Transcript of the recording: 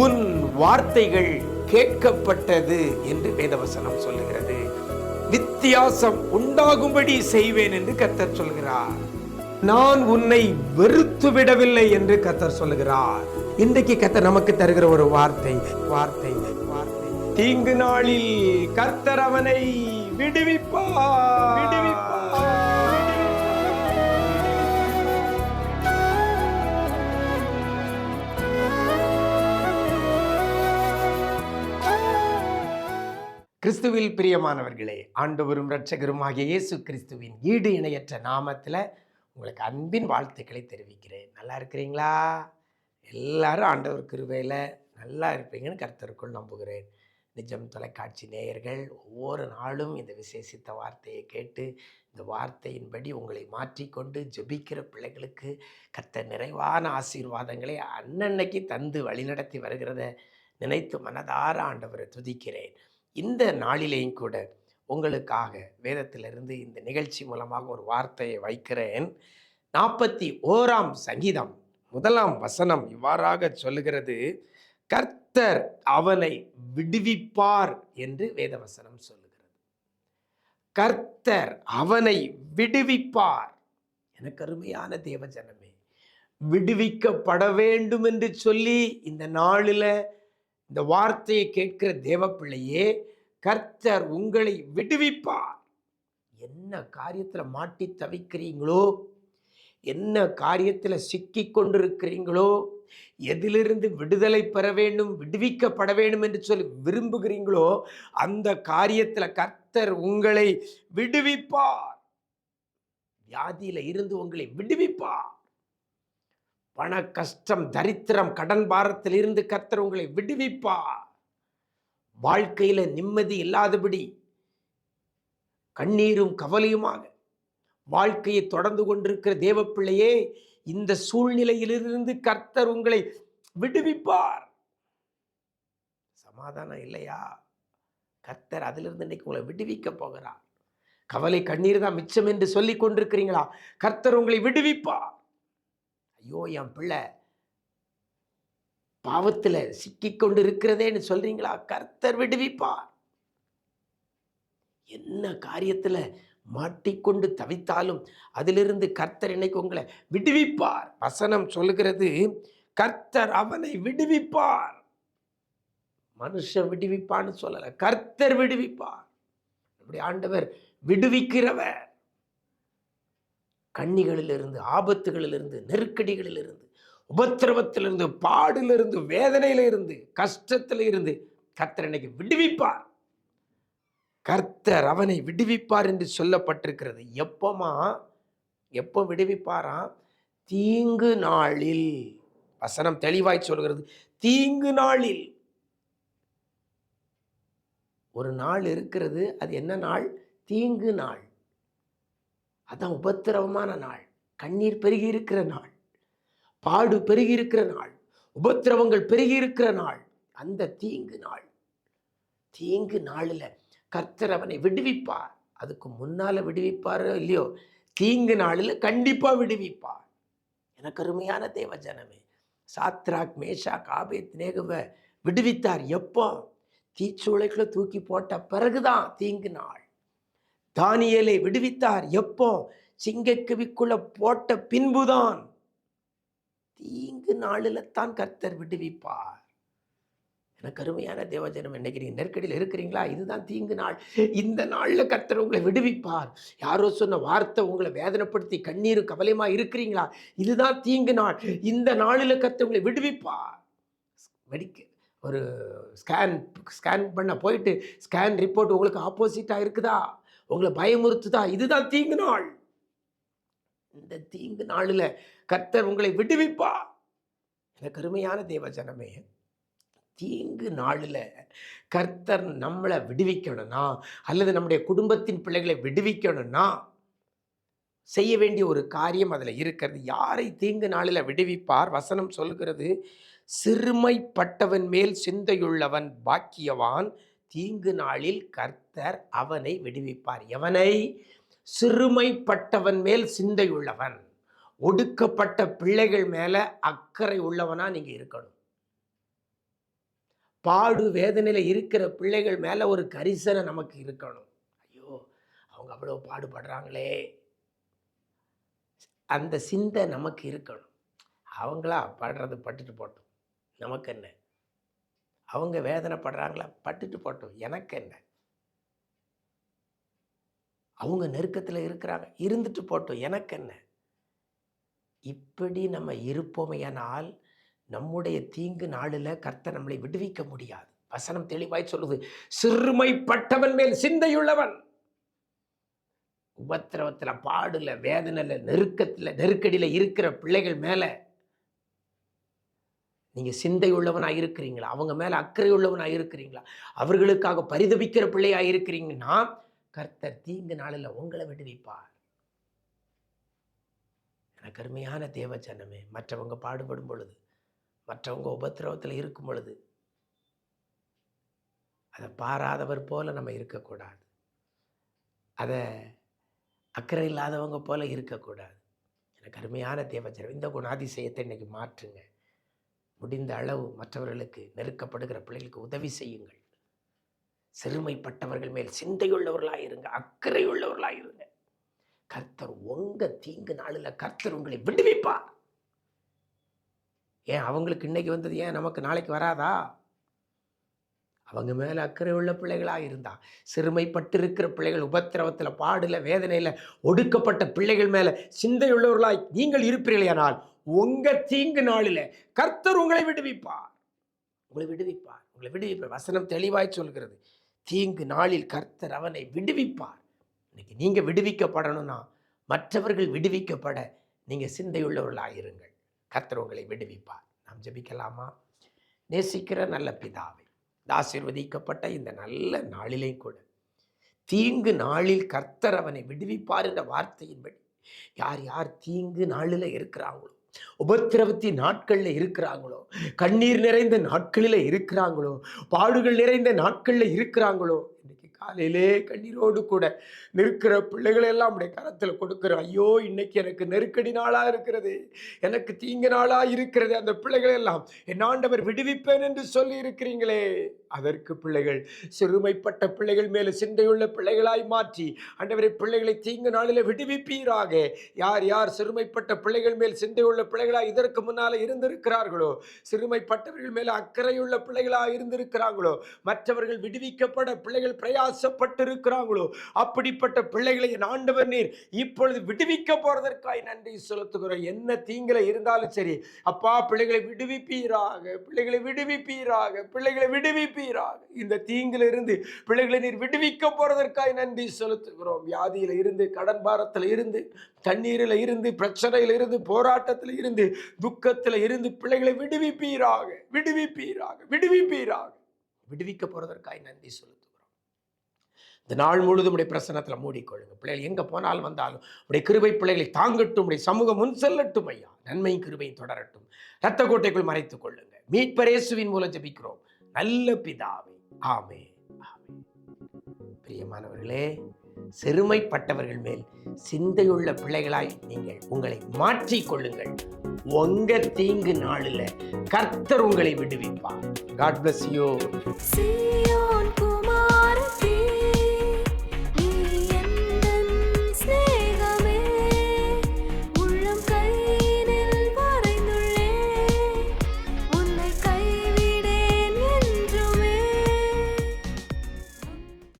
உன் வார்த்தைகள் கேட்கப்பட்டது என்று வேதவசனம் சொல்லுகிறது. வித்தியாசம் உண்டாகும்படி செய்வேன் என்று கர்த்தர் சொல்கிறார். நான் உன்னை வெறுத்து விடவில்லை என்று கர்த்தர் சொல்லுகிறார். இன்றைக்கு கர்த்தர் நமக்கு தருகிற ஒரு வார்த்தை வார்த்தை வார்த்தை தீங்கு நாளில் கர்த்தர் அவனை விடுவிப்பார். கிறிஸ்துவில் பிரியமானவர்களே, ஆண்டவரும் இரட்சகரும் ஆகிய இயேசு கிறிஸ்துவின் ஈடு இணையற்ற நாமத்தில் உங்களுக்கு அன்பின் வாழ்த்துக்களை தெரிவிக்கிறேன். நல்லா இருக்கிறீங்களா? எல்லாரும் ஆண்டவர் கிருபையில் நல்லா இருப்பீங்கன்னு கர்த்தருக்குள் நம்புகிறேன். நிஜம் தொலைக்காட்சி நேயர்கள் ஒவ்வொரு நாளும் இந்த விசேஷித்த வார்த்தையை கேட்டு இந்த வார்த்தையின்படி உங்களை மாற்றிக்கொண்டு ஜெபிக்கிற பிள்ளைகளுக்கு கர்த்தர் நிறைவான ஆசீர்வாதங்களை அன்னன்னைக்கு தந்து வழிநடத்தி வருகிறத நினைத்து மனதார ஆண்டவரை துதிக்கிறேன். இந்த நாளிலேயும் கூட உங்களுக்காக வேதத்திலிருந்து இந்த நிகழ்ச்சி மூலமாக ஒரு வார்த்தையை வைக்கிறேன். 41ஆம் சங்கீதம் 1ஆம் வசனம் இவ்வாறாக சொல்லுகிறது, கர்த்தர் அவனை விடுவிப்பார் என்று வேதவசனம் சொல்லுகிறது. கர்த்தர் அவனை விடுவிப்பார். எனக்கு அருமையான தேவஜனமே, விடுவிக்கப்பட வேண்டும் என்று சொல்லி இந்த நாளில் இந்த வார்த்தையை கேட்கிற தேவப்பிள்ளையே, கர்த்தர் உங்களை விடுவிப்பார். என்ன காரியத்தில் மாட்டி தவிக்கிறீங்களோ, என்ன காரியத்தில் சிக்கி கொண்டிருக்கிறீங்களோ, எதிலிருந்து விடுதலை பெற வேண்டும், விடுவிக்கப்பட வேண்டும் என்று சொல்லி விரும்புகிறீங்களோ, அந்த காரியத்தில் கர்த்தர் உங்களை விடுவிப்பார். வியாதியில இருந்து உங்களை விடுவிப்பார். பண கஷ்டம், தரித்திரம், கடன் பாரத்தில் இருந்து கர்த்தர் உங்களை விடுவிப்பார். வாழ்க்கையில நிம்மதி இல்லாதபடி கண்ணீரும் கவலையுமாக வாழ்க்கையை தொடர்ந்து கொண்டிருக்கிற தேவப்பிள்ளையே, இந்த சூழ்நிலையிலிருந்து கர்த்தர் உங்களை விடுவிப்பார். சமாதானம் இல்லையா? கர்த்தர் அதிலிருந்து இன்னைக்கு உங்களை விடுவிக்க போகிறார். கவலை கண்ணீர் தான் மிச்சம் என்று சொல்லி கொண்டிருக்கிறீங்களா? கர்த்தர் உங்களை விடுவிப்பார். ஐயோ, என் பிள்ளை பாவத்தில் சிக்கிக்கொண்டு இருக்கிறதேன்னு சொல்றீங்களா? கர்த்தர் விடுவிப்பார். என்ன காரியத்தில் மாட்டிக்கொண்டு தவித்தாலும் அதிலிருந்து கர்த்தர் இன்னைக்கு உங்களை விடுவிப்பார். வசனம் சொல்லுகிறது, கர்த்தர் அவனை விடுவிப்பார். மனுஷன் விடுவிப்பான்னு சொல்லல, கர்த்தர் விடுவிப்பார். அப்படி ஆண்டவர் விடுவிக்கிறவர். கண்ணிகளிலிருந்து, ஆபத்துகளிலிருந்து, நெருக்கடிகளிலிருந்து, உபத்திரவத்திலிருந்து, பாடிலிருந்து, வேதனையிலிருந்து, கஷ்டத்திலிருந்து கர்த்தர் இன்னைக்கு விடுவிப்பார். கர்த்தர் அவனை விடுவிப்பார் என்று சொல்லப்பட்டிருக்கிறது. எப்போ விடுவிப்பாராம்? தீங்கு நாளில். வசனம் தெளிவாய் சொல்கிறது, தீங்கு நாளில். ஒரு நாள் இருக்கிறது, அது என்ன நாள்? தீங்கு நாள். அதான் உபத்திரவமான நாள், கண்ணீர் பெருகி இருக்கிற நாள், பாடு பெருகி இருக்கிற நாள், உபத்திரவங்கள் பெருகி இருக்கிற நாள், அந்த தீங்கு நாள். தீங்கு நாளில் கர்த்தர் அவனை விடுவிப்பார். அதுக்கு முன்னால விடுவிப்பாரோ இல்லையோ, தீங்கு நாளில் கண்டிப்பா விடுவிப்பார். எனக்கு அருமையான தேவ ஜனமே, சாத்ராக், மேஷாக், ஆபேத்நேகோவை விடுவித்தார். எப்போ? தீச்சூளைக்குள்ள தூக்கி போட்ட பிறகுதான் தீங்கு நாள். தானியேலை விடுவித்தார். எப்போ? சிங்கக்கவிக்குள்ள போட்ட பின்புதான். தீங்கு நாளில் தான் கர்த்தர் விடுவிப்பார். எனக்கு அருமையான தேவஜனம், இன்னைக்கு நீங்க நெருக்கடியில் இருக்கிறீங்களா? இதுதான் தீங்கு நாள். இந்த நாள்ல கர்த்தர் உங்களை விடுவிப்பார். யாரோ சொன்ன வார்த்தை உங்களை வேதனைப்படுத்தி கண்ணீரும் கவலையுமா இருக்கிறீங்களா? இதுதான் தீங்கு நாள். இந்த நாளில் கர்த்தர் உங்களை விடுவிப்பார். ஒரு ஸ்கேன் பண்ண போயிட்டு ஸ்கேன் ரிப்போர்ட் உங்களுக்கு ஆப்போசிட்டா இருக்குதா, உங்களை பயமுறுத்துதா? இதுதான் தீங்கு நாள். இந்த தீங்கு நாளில் கர்த்தர் உங்களை விடுவிப்பார். எனக்கு அருமையான தேவ ஜனமே, தீங்கு நாளில் கர்த்தர் நம்மளை விடுவிக்கணும்னா, அல்லது நம்முடைய குடும்பத்தின் பிள்ளைகளை விடுவிக்கணும்னா செய்ய வேண்டிய ஒரு காரியம் அதில் இருக்கிறது. யாரை தீங்கு நாளில் விடுவிப்பார்? வசனம் சொல்கிறது, சிறுமைப்பட்டவன் மேல் சிந்தையுள்ளவன் பாக்கியவான், தீங்கு நாளில் கர்த்தர் அவனை விடுவிப்பார். எவனை? சிறுமைப்பட்டவன் மேல் சிந்தை உள்ளவன், ஒடுக்கப்பட்ட பிள்ளைகள் மேல அக்கறை உள்ளவனா நீங்க இருக்கணும். பாடு வேதனையில இருக்கிற பிள்ளைகள் மேல ஒரு கரிசனை நமக்கு இருக்கணும். ஐயோ, அவங்க அவ்வளவு பாடுபடுறாங்களே, அந்த சிந்தை நமக்கு இருக்கணும். அவங்களா படுறது பட்டுட்டு போட்டோம், நமக்கு என்ன? அவங்க வேதனைப்படுறாங்களா, பட்டுட்டு போட்டோம், எனக்கு என்ன? அவங்க நெருக்கத்தில் இருக்கிறாங்க, இருந்துட்டு போட்டோம், எனக்கு என்ன? இப்படி நம்ம இருப்போமையானால் நம்முடைய தீங்கு நாளில் கர்த்தர் நம்மளை விடுவிக்க முடியாது. வசனம் தெளிவாய் சொல்லுது, சிறுமைப்பட்டவன் மேல் சிந்தையுள்ளவன். உபத்திரவத்துல, பாடுல, வேதனையில, நெருக்கத்துல, நெருக்கடியில இருக்கிற பிள்ளைகள் மேல நீங்க சிந்தை உள்ளவனா இருக்கிறீங்களா? அவங்க மேல அக்கறை உள்ளவனா இருக்கிறீங்களா? அவர்களுக்காக பரிதபிக்கிற பிள்ளையா இருக்கிறீங்கன்னா கர்த்தர் தீங்கு நாளில் உங்களை விடுவிப்பார். எனக்கு அருமையான தேவ ஜனமே, மற்றவங்க பாடுபடும் பொழுது, மற்றவங்க உபத்திரவத்தில் இருக்கும் பொழுது அதை பாராதவர் போல நம்ம இருக்கக்கூடாது. அதை அக்கறை இல்லாதவங்க போல இருக்கக்கூடாது. எனக்கு அருமையான தேவ ஜனம், இந்த குணாதிசயத்தை இன்னைக்கு மாற்றுங்க. முடிந்த அளவு மற்றவர்களுக்கு, நெருக்கப்படுகிற பிள்ளைகளுக்கு உதவி செய்யுங்கள். சிறுமைப்பட்டவர்கள் மேல் சிந்தையுள்ளவர்களாயிருங்க, அக்கறை உள்ளவர்களாயிருங்க. கர்த்தர் உங்க தீங்கு நாளில் கர்த்தர் உங்களை விடுவிப்பார். ஏன் அவங்களுக்கு இன்னைக்கு வந்தது ஏன் நமக்கு நாளைக்கு வராதா? அவங்க மேல அக்கறை உள்ள பிள்ளைகளாக இருந்தா, சிறுமைப்பட்டு இருக்கிற பிள்ளைகள், உபத்திரவத்தில், பாடுல, வேதனையில ஒடுக்கப்பட்ட பிள்ளைகள் மேல சிந்தையுள்ளவர்களாய் நீங்கள் இருப்பீர்களானால் உங்க தீங்கு நாளில கர்த்தர் உங்களை விடுவிப்பார். உங்களை விடுவிப்பார், உங்களை விடுவிப்பார். வசனம் தெளிவாய் சொல்கிறது, தீங்கு நாளில் கர்த்தர் அவனை விடுவிப்பார். இன்னைக்கு நீங்க விடுவிக்கப்படணும்னா, மற்றவர்கள் விடுவிக்கப்பட நீங்க சிந்தையுள்ளவர்களாயிருங்கள். கர்த்தர் உங்களை விடுவிப்பார். நாம் ஜெபிக்கலாமா? நேசிக்கிற நல்ல பிதாவே, ஆசீர்வதிக்கப்பட்ட இந்த நல்ல நாளிலேயும் கூட தீங்கு நாளில் கர்த்தர் அவனை விடுவிப்பார் என்ற வார்த்தையின்படி யார் யார் தீங்கு நாளில் இருக்கிறாங்களோ, உபத்திரவத்தின் நாட்களில் இருக்கிறாங்களோ, கண்ணீர் நிறைந்த நாட்களில் இருக்கிறாங்களோ, பாடுகள் நிறைந்த நாட்களில் இருக்கிறாங்களோ, இன்னைக்கு காலையிலே கண்ணீரோடு கூட நிற்கிற பிள்ளைகளை எல்லாம் உடைய கரத்தில் கொடுக்கிறோம். ஐயோ, இன்னைக்கு எனக்கு நெருக்கடி நாளா இருக்கிறது, எனக்கு தீங்கு நாளா இருக்கிறது, அந்த பிள்ளைகளை எல்லாம் என் ஆண்டவர் விடுவிப்பேன் என்று சொல்லி இருக்கிறீங்களே, அதற்கு பிள்ளைகள், சிறுமைப்பட்ட பிள்ளைகள் மேல சிந்தையுள்ள பிள்ளைகளாய் மாற்றி ஆண்டவரை பிள்ளைகளை தீங்கு நாளில் விடுவிப்பீராக. யார் யார் சிறுமைப்பட்ட பிள்ளைகள் மேல் சிந்தையுள்ள பிள்ளைகளாய் இதற்கு முன்னால இருந்திருக்கிறார்களோ, சிறுமைப்பட்டவர்கள் மேல அக்கறையுள்ள பிள்ளைகளாய் இருந்திருக்கிறாங்களோ, மற்றவர்கள் விடுவிக்கப்பட பிள்ளைகள் பிரயாசப்பட்டு இருக்கிறாங்களோ, அப்படிப்பட்ட பிள்ளைகளை என் ஆண்டவர் நீர் இப்பொழுது விடுவிக்க போறதற்காய் நன்றி செலுத்துகிறோம். என்ன தீங்கில இருந்தாலும் சரி அப்பா, பிள்ளைகளை விடுவிப்பீராக, பிள்ளைகளை விடுவிப்பீராக, பிள்ளைகளை விடுவிப்பீராக. இந்த தீங்கில இருந்து பிள்ளைகளை நீர் விடுவிக்க போறதற்காய் நன்றி செலுத்துகிறோம். வியாதியில இருந்து, கடன் பாரத்தில் இருந்து, தண்ணீரில் இருந்து, பிரச்சனையில இருந்து, போராட்டத்தில் இருந்து, துக்கத்தில் இருந்து பிள்ளைகளை விடுவிப்பீராக, விடுவிப்பீராக, விடுவிப்பீராக. விடுவிக்க போறதற்காய் நன்றி செலுத்துகிறோம். இந்த நாள் முழுதும் உடைய பிரசன்னத்தில் மூடிக்கொள்ளுங்க. பிள்ளைகள் எங்க போனாலும் வந்தாலும் உடைய கிருபை பிள்ளைகளை தாங்கட்டும், உடைய சமூகம் முன் செல்லட்டும் ஐயா. நன்மையும் கிருபையும் தொடரட்டும். இரத்த கோட்டைக்குள் மறைத்துக் கொள்ளுங்க. மீட்பர் இயேசுவின் மூலம் ஜெபிக்கிறோம் நல்ல பிதாவே, ஆமென், ஆமென். பிரியமானவர்களே, சிறுமைப்பட்டவர்கள் மேல் சிந்தையுள்ள பிள்ளைகளாய் நீங்கள் உங்களை மாற்றிக் கொள்ளுங்கள். உங்க தீங்கு நாளில் கர்த்தர் உங்களை விடுவிப்பார். God bless you.